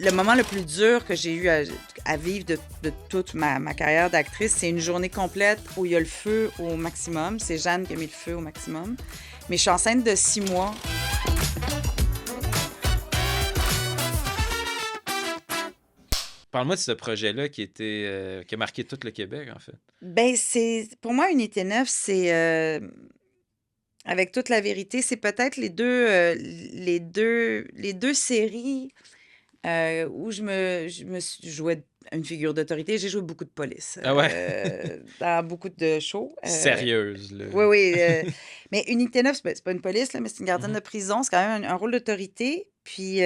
le moment le plus dur que j'ai eu à vivre de toute ma carrière d'actrice, c'est une journée complète où il y a le feu au maximum. C'est Jeanne qui a mis le feu au maximum. Mais je suis enceinte de 6 mois. Parle-moi de ce projet-là qui a marqué tout le Québec, en fait. Ben, pour moi, Unité 9, c'est, avec toute la vérité, c'est peut-être les deux séries où je jouais une figure d'autorité. J'ai joué beaucoup de police Ah ouais? dans beaucoup de shows. Sérieuse, là. Oui, oui. Mais Unité 9, c'est pas une police, là, mais c'est une gardienne Mhm. de prison. C'est quand même un rôle d'autorité. Puis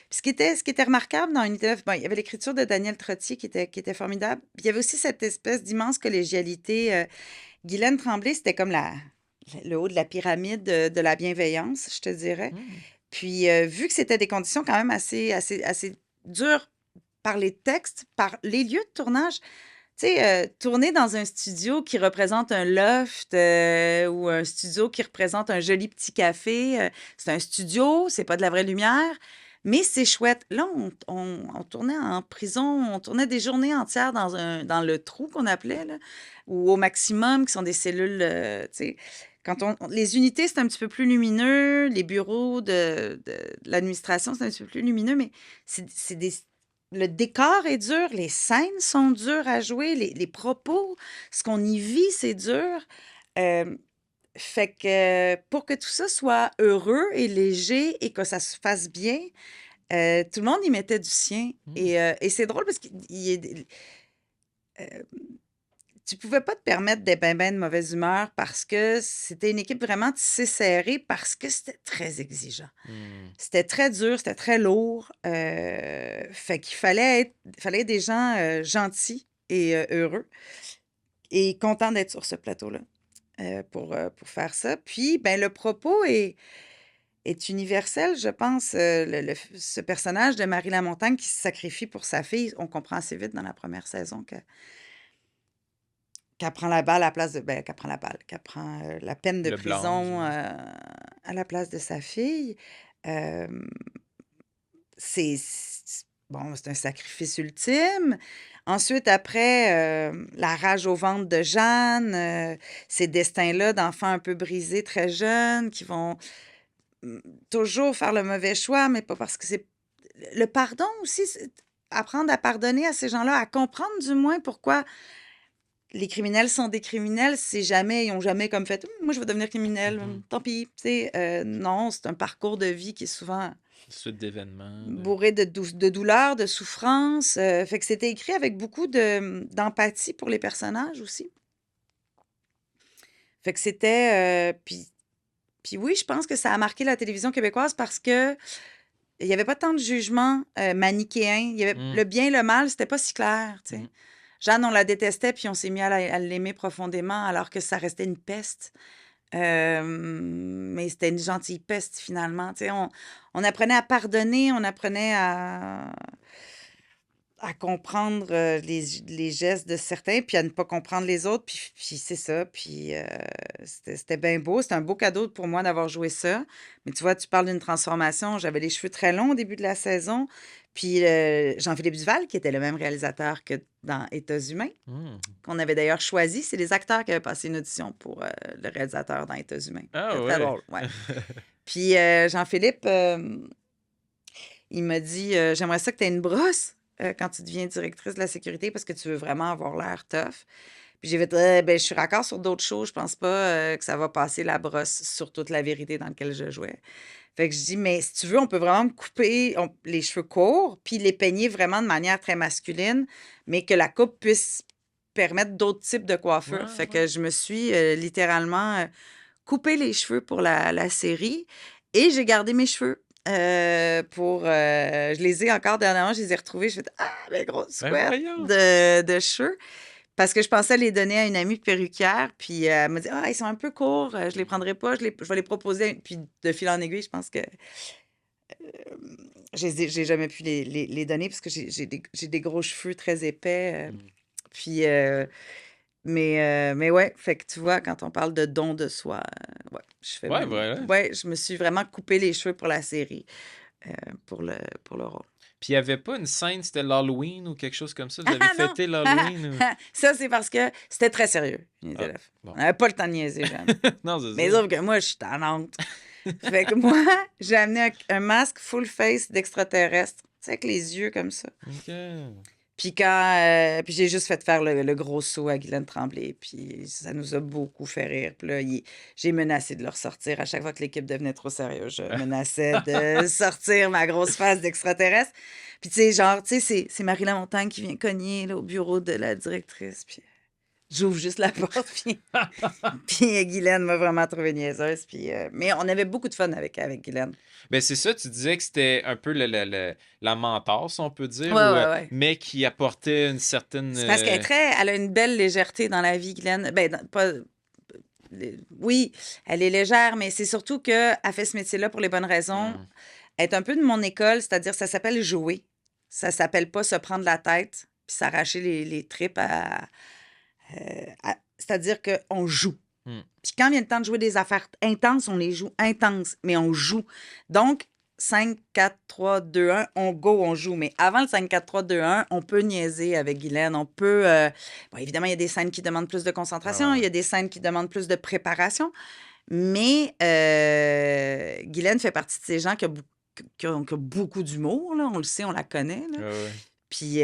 ce qui était remarquable dans Unité 9, bon, il y avait l'écriture de Daniel Trottier qui était formidable. Puis il y avait aussi cette espèce d'immense collégialité. Guylaine Tremblay, c'était comme le haut de la pyramide de la bienveillance, je te dirais. Hmm. Puis, vu que c'était des conditions quand même assez, assez, assez dures par les textes, par les lieux de tournage, tu sais, tourner dans un studio qui représente un loft ou un studio qui représente un joli petit café, c'est un studio, c'est pas de la vraie lumière, mais c'est chouette. Là, on tournait en prison, on tournait des journées entières dans le trou qu'on appelait, là, ou au maximum, qui sont des cellules, tu sais. Les unités, c'est un petit peu plus lumineux, les bureaux de l'administration, c'est un petit peu plus lumineux, mais le décor est dur, les scènes sont dures à jouer, les propos, ce qu'on y vit, c'est dur. Euh, Fait que pour que tout ça soit heureux et léger et que ça se fasse bien, tout le monde y mettait du sien. Hmm. Et c'est drôle parce que tu pouvais pas te permettre des ben de mauvaise humeur parce que c'était une équipe vraiment tissée serrée parce que c'était très exigeant. Hmm. C'était très dur, c'était très lourd. Fait qu'il fallait des gens gentils et heureux et contents d'être sur ce plateau-là pour faire ça. Puis, ben, le propos est universel, je pense. Ce personnage de Marie Lamontagne qui se sacrifie pour sa fille, on comprend assez vite dans la première saison qu'elle prend la balle à la place de... Ben, qu'elle prend la balle, qu'elle prend la peine de Le blanc. prison à la place de sa fille. Euh, bon, c'est un sacrifice ultime. Ensuite, après, la rage au ventre de Jeanne, ces destins-là d'enfants un peu brisés, très jeunes, qui vont mm, toujours faire le mauvais choix, mais pas parce que c'est... Le pardon aussi, apprendre à pardonner à ces gens-là, à comprendre du moins pourquoi les criminels sont des criminels, ils n'ont jamais comme fait, moi je veux devenir criminel, Mhm. tant pis. Tu sais, non, c'est un parcours de vie qui est souvent Suite d'événements. bourré de douleur, de souffrance. Fait que c'était écrit avec beaucoup d'empathie pour les personnages aussi. Fait que c'était... puis oui, je pense que ça a marqué la télévision québécoise parce que il n'y avait pas tant de jugement manichéen. Il y avait Hmm. le bien, le mal, c'était pas si clair, tu sais. Mhm. Jeanne, on la détestait, puis on s'est mis à l'aimer profondément alors que ça restait une peste. Mais c'était une gentille peste, finalement. Tu sais, on apprenait à pardonner, on apprenait à comprendre les gestes de certains, puis à ne pas comprendre les autres. Puis c'est ça. Puis c'était bien beau. C'était un beau cadeau pour moi d'avoir joué ça. Mais tu vois, tu parles d'une transformation. J'avais les cheveux très longs au début de la saison. Puis Jean-Philippe Duval, qui était le même réalisateur que dans États humains, Hmm. qu'on avait d'ailleurs choisi. C'est les acteurs qui avaient passé une audition pour le réalisateur dans États humains. Ah C'était très ouais. drôle, ouais. Puis Jean-Philippe, il m'a dit j'aimerais ça que tu aies une brosse quand tu deviens directrice de la sécurité parce que tu veux vraiment avoir l'air tough. Puis j'ai fait ben, je suis raccord sur d'autres choses. Je pense pas que ça va passer la brosse sur toute la vérité dans laquelle je jouais. Fait que je dis mais si tu veux, on peut vraiment me couper les cheveux courts puis les peigner vraiment de manière très masculine, mais que la coupe puisse permettre d'autres types de Ouais, coiffures. Fait ouais. que je me suis littéralement coupé les cheveux pour la série et j'ai gardé mes cheveux. Je les ai encore dernièrement, je les ai retrouvés. Je fais ah, ben grosse Ben couette voyons. de cheveux. Parce que je pensais les donner à une amie perruquière, puis elle m'a dit ah, ils sont un peu courts, je les prendrai pas, je vais les proposer. Puis de fil en aiguille, je pense que j'ai jamais pu les donner parce que j'ai des gros cheveux très épais. Hmm. Puis, mais ouais, fait que tu vois, quand on parle de don de soi, ouais, Ouais, voilà. ouais, je me suis vraiment coupé les cheveux pour la série. pour le rôle. Puis il n'y avait pas une scène, c'était l'Halloween ou quelque chose comme ça? Vous avez Ah non! fêté l'Halloween? Ou... Ça, c'est parce que c'était très sérieux, les Ah, élèves. bon. On n'avait pas le temps de niaiser, jamais. Non, c'est Mais ça. sauf que moi, je suis tannante. Fait que moi, j'ai amené un masque full face d'extraterrestre, tu sais, avec les yeux comme ça. OK. Puis puis j'ai juste fait faire le gros saut à Guylaine Tremblay, puis ça nous a beaucoup fait rire. Puis là, j'ai menacé de le ressortir. À chaque fois que l'équipe devenait trop sérieuse, je menaçais de sortir ma grosse face d'extraterrestre. Puis tu sais, genre, tu sais, c'est Marie Lamontagne qui vient cogner là, au bureau de la directrice, puis j'ouvre juste la porte, puis Guylaine m'a vraiment trouvé niaiseuse. Puis, mais on avait beaucoup de fun avec Guylaine. Ben c'est ça, tu disais que c'était un peu la mentor, si on peut dire, Ouais. mais qui apportait une certaine... C'est parce elle a une belle légèreté dans la vie, Guylaine. Ben, pas... Oui, elle est légère, mais c'est surtout qu'elle fait ce métier-là pour les bonnes raisons. Elle est un peu de mon école, c'est-à-dire ça s'appelle jouer. Ça s'appelle pas se prendre la tête puis s'arracher les tripes c'est-à-dire qu'on joue. Puis quand vient le temps de jouer des affaires intenses, on les joue intenses, mais on joue. Donc, 5, 4, 3, 2, 1, on joue. Mais avant le 5, 4, 3, 2, 1, on peut niaiser avec Guylaine. On peut... Bon, évidemment, il y a des scènes qui demandent plus de concentration. Il y a des scènes qui demandent plus de préparation. Mais Guylaine fait partie de ces gens qui ont beaucoup d'humour. Là. On le sait, on la connaît. Là. Puis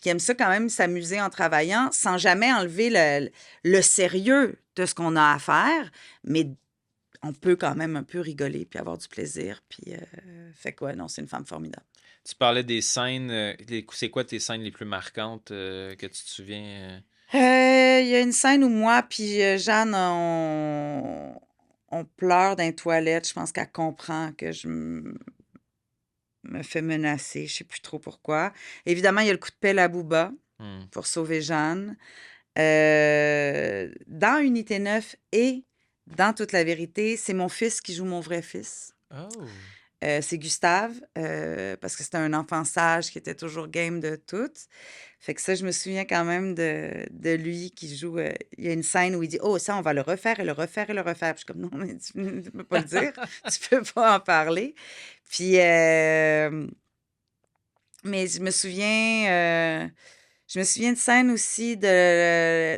qui aime ça quand même s'amuser en travaillant sans jamais enlever le sérieux de ce qu'on a à faire, mais on peut quand même un peu rigoler puis avoir du plaisir. Puis fait quoi, non, c'est une femme formidable. Tu parlais des scènes, c'est quoi tes scènes les plus marquantes que tu te souviens? Il y a une scène où moi puis Jeanne, on pleure dans les toilettes. Je pense qu'elle comprend que je me fait menacer, je sais plus trop pourquoi. Évidemment, il y a le coup de pelle à Booba pour sauver Jeanne. Dans Unité 9 et dans Toute la vérité, c'est mon fils qui joue mon vrai fils. Oh! C'est Gustave, parce que c'était un enfant sage qui était toujours game de tout. Fait que ça, je me souviens quand même de lui qui joue. Il y a une scène où il dit « Oh, ça, on va le refaire et le refaire et le refaire. » Puis je suis comme « Non, mais tu ne peux pas le dire. Tu peux pas en parler. » Puis, mais je me souviens de scène aussi de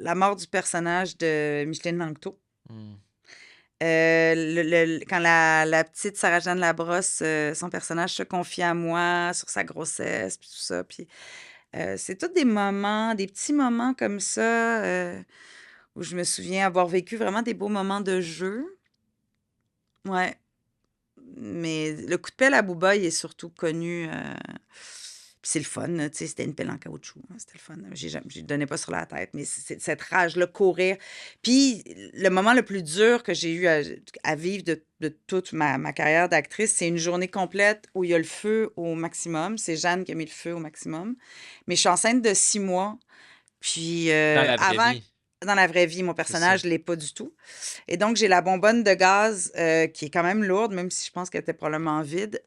la mort du personnage de Micheline Langto. Quand la petite Sarah-Jeanne Labrosse, son personnage se confie à moi sur sa grossesse, puis tout ça. Puis c'est tous des moments, des petits moments comme ça, où je me souviens avoir vécu vraiment des beaux moments de jeu. Ouais. Mais le coup de pelle à Booba, il est surtout connu. Puis c'est le fun, tu sais, c'était une pelle en caoutchouc. C'était le fun. Je ne donnais pas sur la tête, mais c'est cette rage-là, courir. Puis le moment le plus dur que j'ai eu à vivre de toute ma carrière d'actrice, c'est une journée complète où il y a le feu au maximum. C'est Jeanne qui a mis le feu au maximum. Mais je suis enceinte de 6 mois. Puis Dans la vraie vie. Dans la vraie vie, mon personnage ne l'est pas du tout. Et donc, j'ai la bonbonne de gaz qui est quand même lourde, même si je pense qu'elle était probablement vide.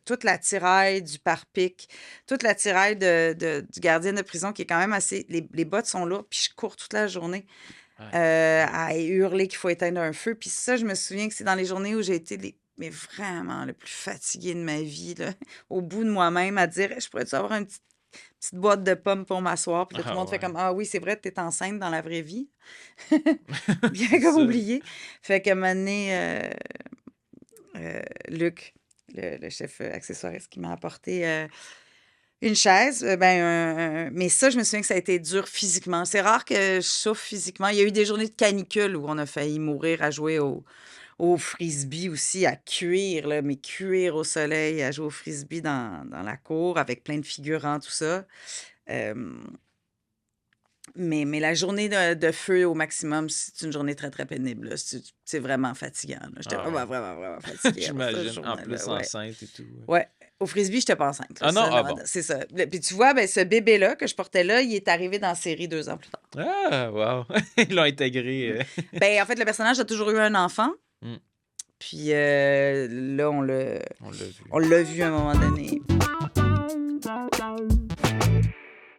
Toute la tiraille du pare-pic, toute la tiraille du gardien de prison qui est quand même assez... Les bottes sont lourdes, puis je cours toute la journée à hurler qu'il faut éteindre un feu. Puis ça, je me souviens que c'est dans les journées où j'ai été mais vraiment le plus fatiguée de ma vie, là, au bout de moi-même, à dire « Je pourrais-tu avoir une petite boîte de pommes pour m'asseoir. » Puis là, tout le monde fait comme « Ah oui, c'est vrai, t'es enceinte dans la vraie vie. » Bien comme oublié. Fait qu'à un moment donné, Luc, le chef accessoiriste, qui m'a apporté une chaise. Mais ça, je me souviens que ça a été dur physiquement. C'est rare que je souffre physiquement. Il y a eu des journées de canicule où on a failli mourir à jouer au frisbee aussi, à cuire, là, mais cuire au soleil, à jouer au frisbee dans la cour avec plein de figurants, tout ça. Mais la journée de feu au maximum, c'est une journée très, très pénible. Là. C'est vraiment fatigant. Là. J'étais vraiment, vraiment, vraiment fatiguée. J'imagine, en plus enceinte et tout. Ouais. Au frisbee, je n'étais pas enceinte. Là. Ah non, bon. C'est ça. Puis tu vois, ce bébé-là que je portais là, il est arrivé dans la série 2 ans plus tard. Ah, wow. Ils l'ont intégré. En fait, le personnage a toujours eu un enfant. Puis là, on l'a vu à un moment donné.